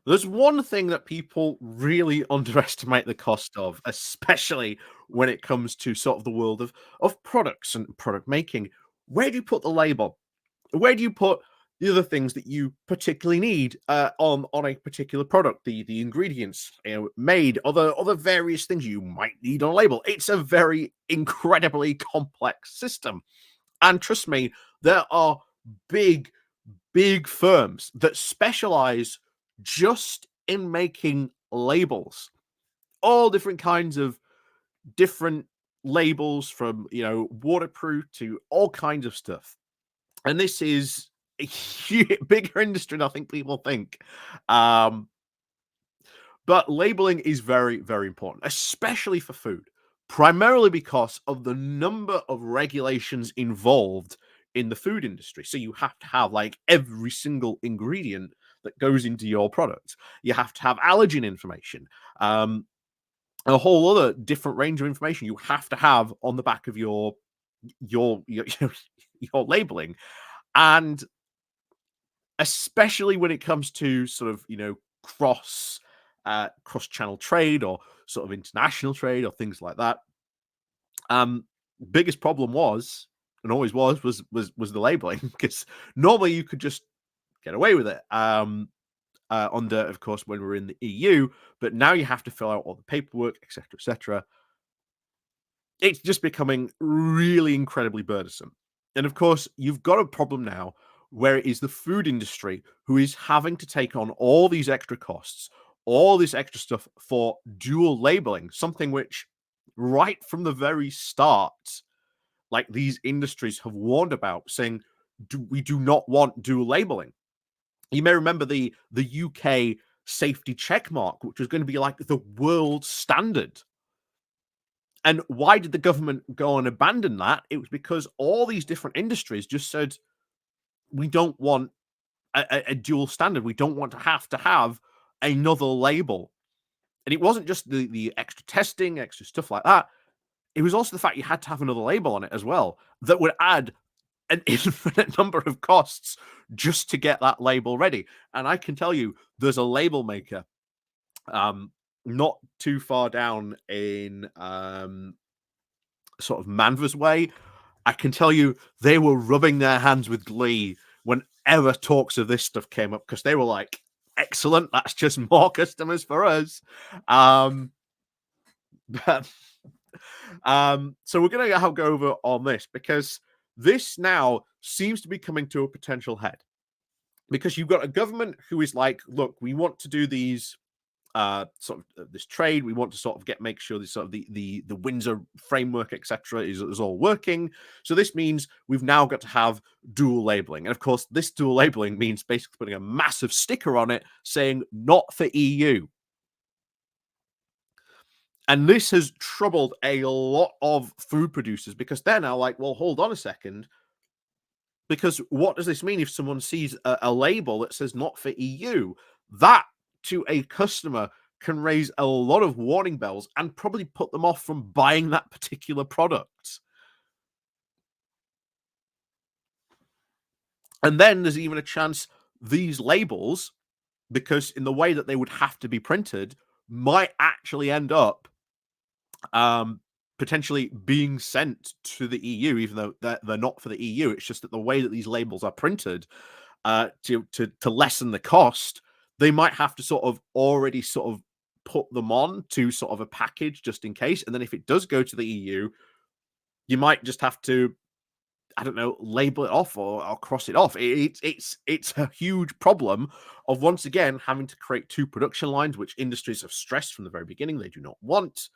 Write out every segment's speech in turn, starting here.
There's one thing that people really underestimate the cost of, especially when it comes to sort of the world of products and product making. Where do you put the label? Where do you put the other things that you particularly need on a particular product? The ingredients, made, other various things you might need on a label. It's a very incredibly complex system, and trust me, there are big big firms that specialize just in making labels, all different kinds of different labels from, waterproof to all kinds of stuff. And this is a bigger industry than I think people think. Um, but labeling is very, very important, especially for food, primarily because of the number of regulations involved in the food industry. So you have to have like every single ingredient that goes into your product. You have to have allergen information, a whole other different range of information you have to have on the back of your your labeling, and especially when it comes to sort of cross cross channel trade or sort of international trade or things like that. um Biggest problem was, and always was the labeling, because normally you could just get away with it under, of course, when we're in the EU, but now you have to fill out all the paperwork, etc., etc. It's just becoming really incredibly burdensome. And of course, you've got a problem now where it is the food industry who is having to take on all these extra costs, all this extra stuff for dual labeling, something which, right from the very start, like these industries have warned about, saying, we do not want dual labeling. You may remember the UK safety check mark, which was going to be like the world standard. And why did the government go and abandon that? It was because all these different industries just said, we don't want a dual standard. We don't want to have another label. And it wasn't just the extra testing, extra stuff like that. It was also the fact you had to have another label on it as well that would add an infinite number of costs just to get that label ready. And I can tell you, there's a label maker not too far down in sort of Manvers way. I can tell you they were rubbing their hands with glee whenever talks of this stuff came up, because they were like, excellent, that's just more customers for us. But so we're going to go over on this, because this now seems to be coming to a potential head, because you've got a government who is like, look, we want to do these sort of this trade. We want to sort of make sure this sort of the Windsor framework, etc., is all working. So this means we've now got to have dual labeling, and of course, this dual labeling means basically putting a massive sticker on it saying "not for EU." And this has troubled a lot of food producers, because they're now like, well, hold on a second. Because what does this mean if someone sees a label that says not for EU? That, to a customer, can raise a lot of warning bells and probably put them off from buying that particular product. And then there's even a chance these labels, because in the way that they would have to be printed, might actually end up um, potentially being sent to the EU, even though they're not for the EU. It's just that the way that these labels are printed, to lessen the cost, they might have to sort of already sort of put them on to sort of a package just in case. And then if it does go to the EU, you might just have to, I don't know, label it off or cross it off. It's a huge problem of, once again, having to create two production lines, which industries have stressed from the very beginning they do not want.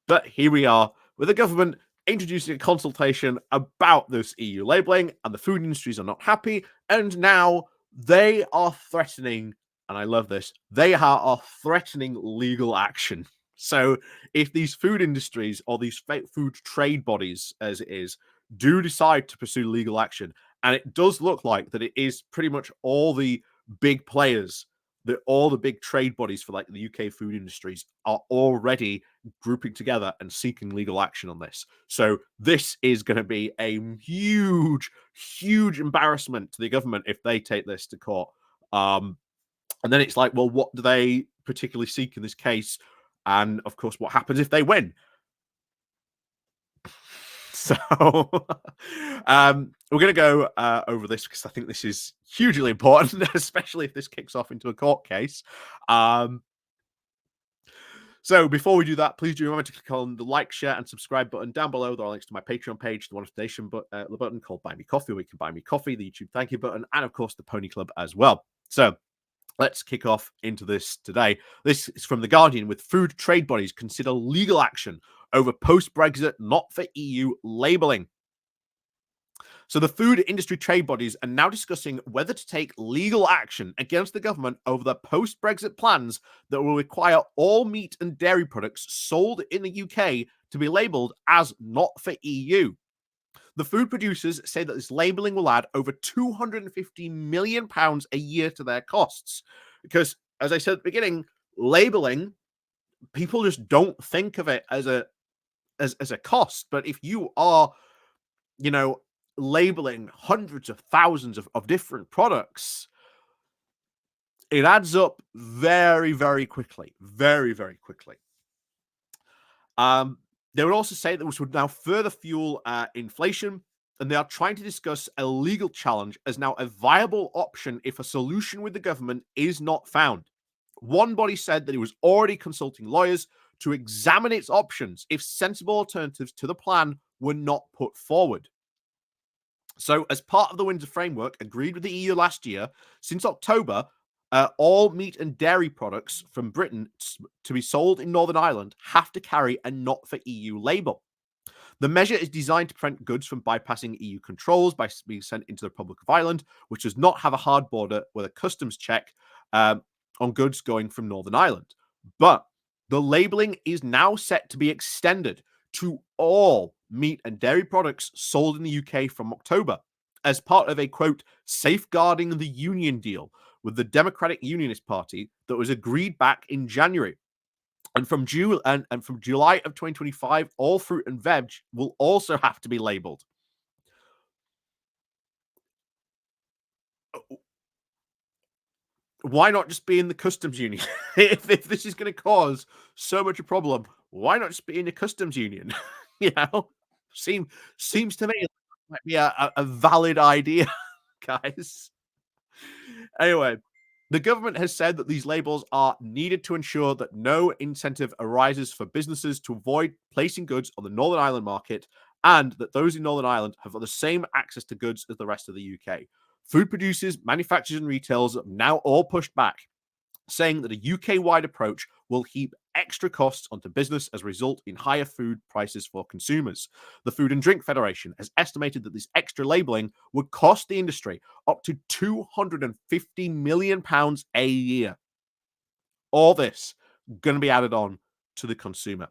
But here we are with the government introducing a consultation about this EU labeling, and the food industries are not happy. And now they are threatening, and I love this, they are threatening legal action. So if these food industries, or these food trade bodies, as it is, do decide to pursue legal action, and it does look like that it is pretty much all the big players, that all the big trade bodies for like the UK food industries are already grouping together and seeking legal action on this. So this is going to be a huge, huge embarrassment to the government if they take this to court. And then it's like, well, what do they particularly seek in this case? And of course, what happens if they win? So we're going to go over this because I think this is hugely important, especially if this kicks off into a court case. Um, so before we do that, please do remember to click on the like, share, and subscribe button down below. There are links to my Patreon page, the one donation the button called Buy Me Coffee, where you can buy me coffee, the YouTube thank you button, and of course the Pony Club as well. So let's kick off into this today. This is from The Guardian. With food trade bodies consider legal action over post-Brexit not for EU labelling. So the food industry trade bodies are now discussing whether to take legal action against the government over the post-Brexit plans that will require all meat and dairy products sold in the UK to be labelled as not for EU. The food producers say that this labelling will add over £250 million a year to their costs. Because, as I said at the beginning, labelling, people just don't think of it as a cost. But if you are, you know, labeling hundreds of thousands of different products, it adds up very, very quickly. Very, very quickly. They would also say that this would now further fuel inflation, and they are trying to discuss a legal challenge as now a viable option if a solution with the government is not found. One body said that it was already consulting lawyers to examine its options if sensible alternatives to the plan were not put forward. So, as part of the Windsor Framework agreed with the EU last year, since October, all meat and dairy products from Britain to be sold in Northern Ireland have to carry a not for EU label. The measure is designed to prevent goods from bypassing EU controls by being sent into the Republic of Ireland, which does not have a hard border with a customs check on goods going from Northern Ireland. But the labelling is now set to be extended to all meat and dairy products sold in the UK from October as part of a, quote, safeguarding the union deal with the Democratic Unionist Party that was agreed back in January. And from June and from July of 2025, all fruit and veg will also have to be labeled. Why not just be in the customs union? if this is going to cause so much a problem, why not just be in the customs union? you know, seems to me like that might be a valid idea, guys. Anyway, the government has said that these labels are needed to ensure that no incentive arises for businesses to avoid placing goods on the Northern Ireland market, and that those in Northern Ireland have the same access to goods as the rest of the UK. Food producers, manufacturers, and retailers have now all pushed back, saying that a UK-wide approach will heap extra costs onto business as a result in higher food prices for consumers. The Food and Drink Federation has estimated that this extra labelling would cost the industry up to £250 million a year. All this going to be added on to the consumer.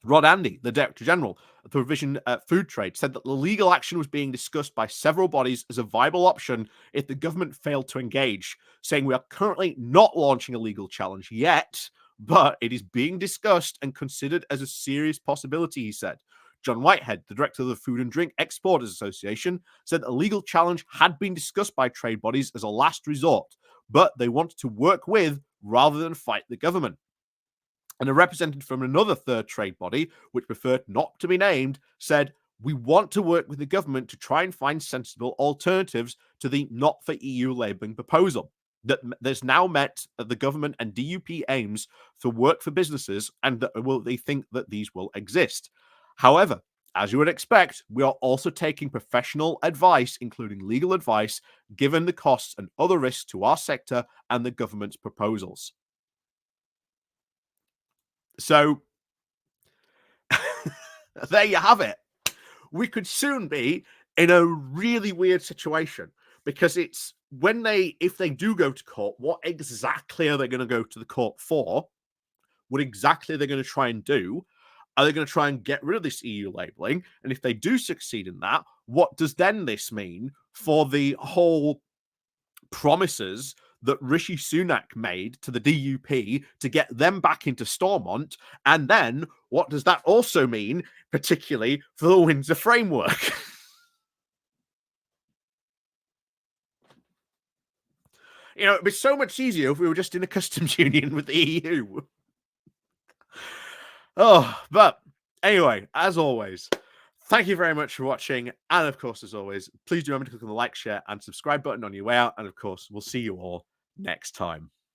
Rod Andy, the Director General of the Provision Food Trade, said that the legal action was being discussed by several bodies as a viable option if the government failed to engage, saying we are currently not launching a legal challenge yet, but it is being discussed and considered as a serious possibility, he said. John Whitehead, the director of the Food and Drink Exporters Association, said a legal challenge had been discussed by trade bodies as a last resort, but they wanted to work with rather than fight the government. And a representative from another third trade body, which preferred not to be named, said, we want to work with the government to try and find sensible alternatives to the not for EU labelling proposal. That's now met the government and DUP aims for work for businesses, and that they think that these will exist. However, as you would expect, we are also taking professional advice, including legal advice, given the costs and other risks to our sector and the government's proposals. So there you have it. We could soon be in a really weird situation because it's if they do go to court, what exactly are they going to go to the court for? What exactly are they going to try and do? Are they going to try and get rid of this EU labeling? And if they do succeed in that, what does then this mean for the whole promises that Rishi Sunak made to the DUP to get them back into Stormont? And then what does that also mean, particularly for the Windsor Framework? You know, it'd be so much easier if we were just in a customs union with the EU. Oh, but anyway, as always, thank you very much for watching. And of course, as always, please do remember to click on the like, share, and subscribe button on your way out. And of course, we'll see you all next time.